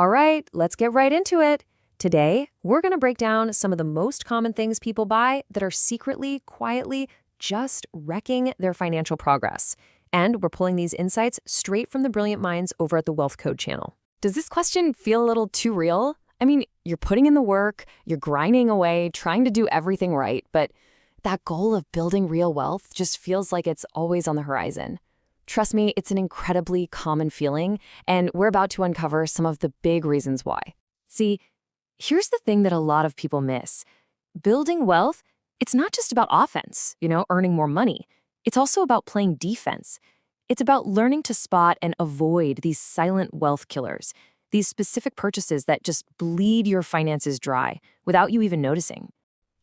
All right, let's get right into it. Today, we're going to break down some of the most common things people buy that are secretly, quietly, just wrecking their financial progress. And we're pulling these insights straight from the brilliant minds over at the Wealth Code channel. Does this question feel a little too real? I mean, you're putting in the work, you're grinding away, trying to do everything right, but that goal of building real wealth just feels like it's always on the horizon. Trust me, it's an incredibly common feeling, and we're about to uncover some of the big reasons why. See, here's the thing that a lot of people miss. Building wealth, it's not just about offense, earning more money. It's also about playing defense. It's about learning to spot and avoid these silent wealth killers, these specific purchases that just bleed your finances dry without you even noticing.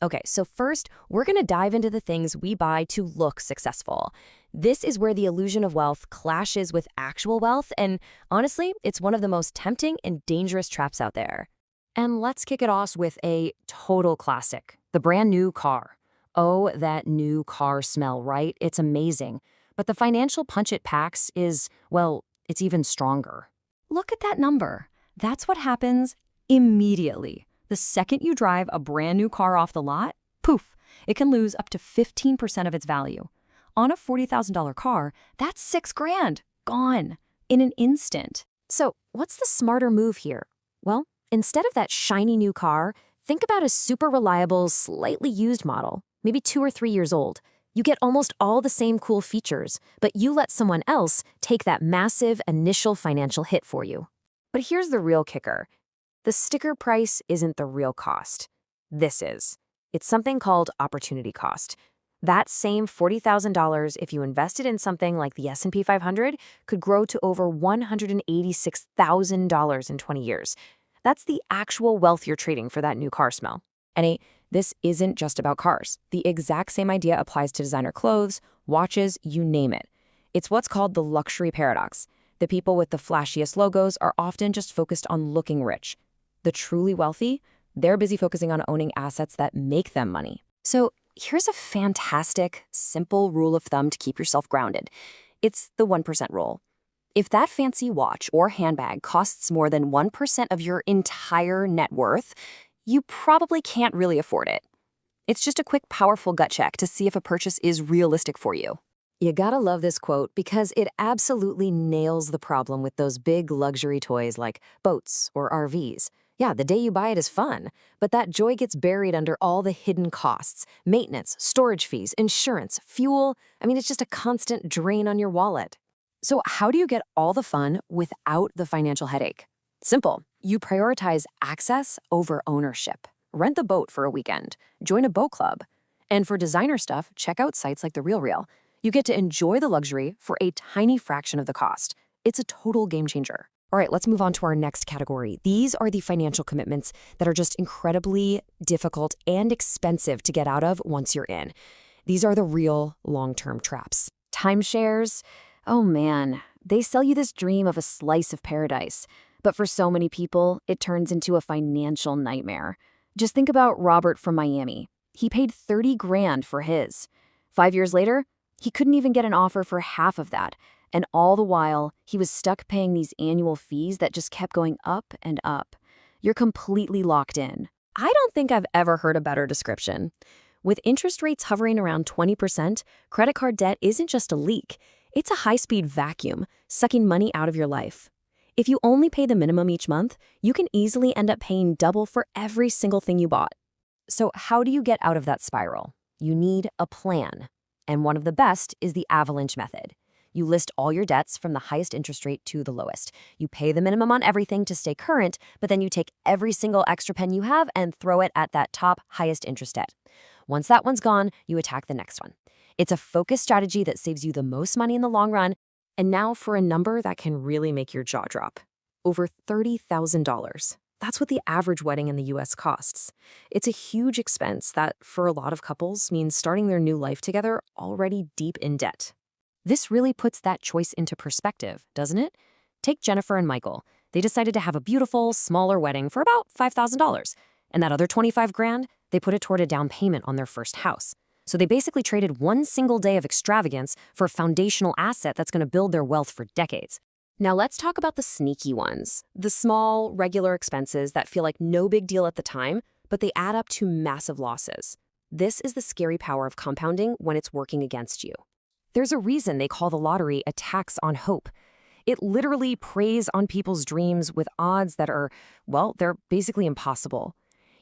Okay, so first, we're going to dive into the things we buy to look successful. This is where the illusion of wealth clashes with actual wealth, and honestly, it's one of the most tempting and dangerous traps out there. And let's kick it off with a total classic, the brand new car. Oh, that new car smell, right? It's amazing. But the financial punch it packs is, well, it's even stronger. Look at that number. That's what happens immediately. The second you drive a brand new car off the lot, poof, it can lose up to 15% of its value. On a $40,000 car, that's $6,000, gone, in an instant. So what's the smarter move here? Well, instead of that shiny new car, think about a super reliable, slightly used model, maybe 2 or 3 years old. You get almost all the same cool features, but you let someone else take that massive initial financial hit for you. But here's the real kicker. The sticker price isn't the real cost. This is. It's something called opportunity cost. That same $40,000, if you invested in something like the S&P 500, could grow to over $186,000 in 20 years. That's the actual wealth you're trading for that new car smell. And this isn't just about cars. The exact same idea applies to designer clothes, watches, you name it. It's what's called the luxury paradox. The people with the flashiest logos are often just focused on looking rich. The truly wealthy, they're busy focusing on owning assets that make them money. So here's a fantastic, simple rule of thumb to keep yourself grounded. It's the 1% rule. If that fancy watch or handbag costs more than 1% of your entire net worth, you probably can't really afford it. It's just a quick, powerful gut check to see if a purchase is realistic for you. You gotta love this quote because it absolutely nails the problem with those big luxury toys like boats or RVs. Yeah, the day you buy it is fun, but that joy gets buried under all the hidden costs, maintenance, storage fees, insurance, fuel. It's just a constant drain on your wallet. So how do you get all the fun without the financial headache? Simple. You prioritize access over ownership. Rent the boat for a weekend. Join a boat club. And for designer stuff, check out sites like The RealReal. You get to enjoy the luxury for a tiny fraction of the cost. It's a total game changer. All right, let's move on to our next category. These are the financial commitments that are just incredibly difficult and expensive to get out of once you're in. These are the real long-term traps. Timeshares, oh man, they sell you this dream of a slice of paradise. But for so many people, it turns into a financial nightmare. Just think about Robert from Miami. He paid $30,000 for his. 5 years later, he couldn't even get an offer for half of that. And all the while, he was stuck paying these annual fees that just kept going up and up. You're completely locked in. I don't think I've ever heard a better description. With interest rates hovering around 20%, credit card debt isn't just a leak. It's a high-speed vacuum, sucking money out of your life. If you only pay the minimum each month, you can easily end up paying double for every single thing you bought. So how do you get out of that spiral? You need a plan. And one of the best is the avalanche method. You list all your debts from the highest interest rate to the lowest. You pay the minimum on everything to stay current, but then you take every single extra pen you have and throw it at that top highest interest debt. Once that one's gone, you attack the next one. It's a focused strategy that saves you the most money in the long run. And now for a number that can really make your jaw drop. Over $30,000. That's what the average wedding in the US costs. It's a huge expense that, for a lot of couples, means starting their new life together already deep in debt. This really puts that choice into perspective, doesn't it? Take Jennifer and Michael. They decided to have a beautiful, smaller wedding for about $5,000. And that other $25,000, they put it toward a down payment on their first house. So they basically traded one single day of extravagance for a foundational asset that's going to build their wealth for decades. Now let's talk about the sneaky ones, the small, regular expenses that feel like no big deal at the time, but they add up to massive losses. This is the scary power of compounding when it's working against you. There's a reason they call the lottery a tax on hope. It literally preys on people's dreams with odds that are, well, they're basically impossible.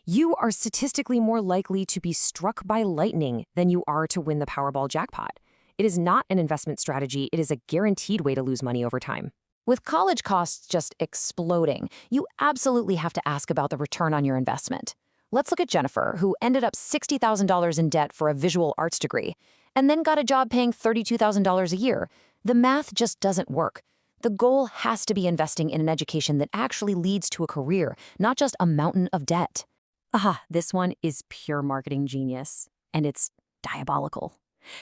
You are statistically more likely to be struck by lightning than you are to win the Powerball jackpot. It is not an investment strategy, it is a guaranteed way to lose money over time. With college costs just exploding, you absolutely have to ask about the return on your investment. Let's look at Jennifer, who ended up $60,000 in debt for a visual arts degree, and then got a job paying $32,000 a year. The math just doesn't work. The goal has to be investing in an education that actually leads to a career, not just a mountain of debt. This one is pure marketing genius, and it's diabolical.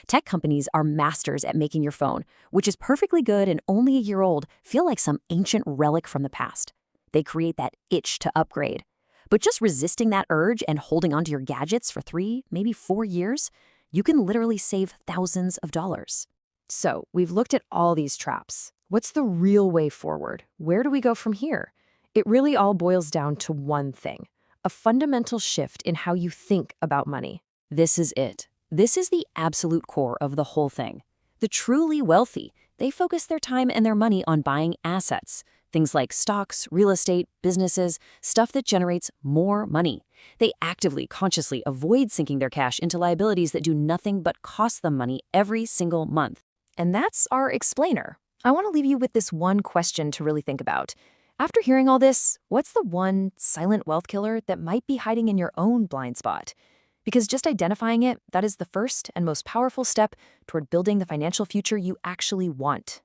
Tech companies are masters at making your phone, which is perfectly good and only a year old, feel like some ancient relic from the past. They create that itch to upgrade. But just resisting that urge and holding onto your gadgets for 3, maybe 4 years, you can literally save thousands of dollars. So, we've looked at all these traps. What's the real way forward? Where do we go from here? It really all boils down to one thing: a fundamental shift in how you think about money. This is it. This is the absolute core of the whole thing. The truly wealthy, they focus their time and their money on buying assets, things like stocks, real estate, businesses, stuff that generates more money. They actively, consciously avoid sinking their cash into liabilities that do nothing but cost them money every single month. And that's our explainer. I want to leave you with this one question to really think about. After hearing all this, what's the one silent wealth killer that might be hiding in your own blind spot? Because just identifying it, that is the first and most powerful step toward building the financial future you actually want.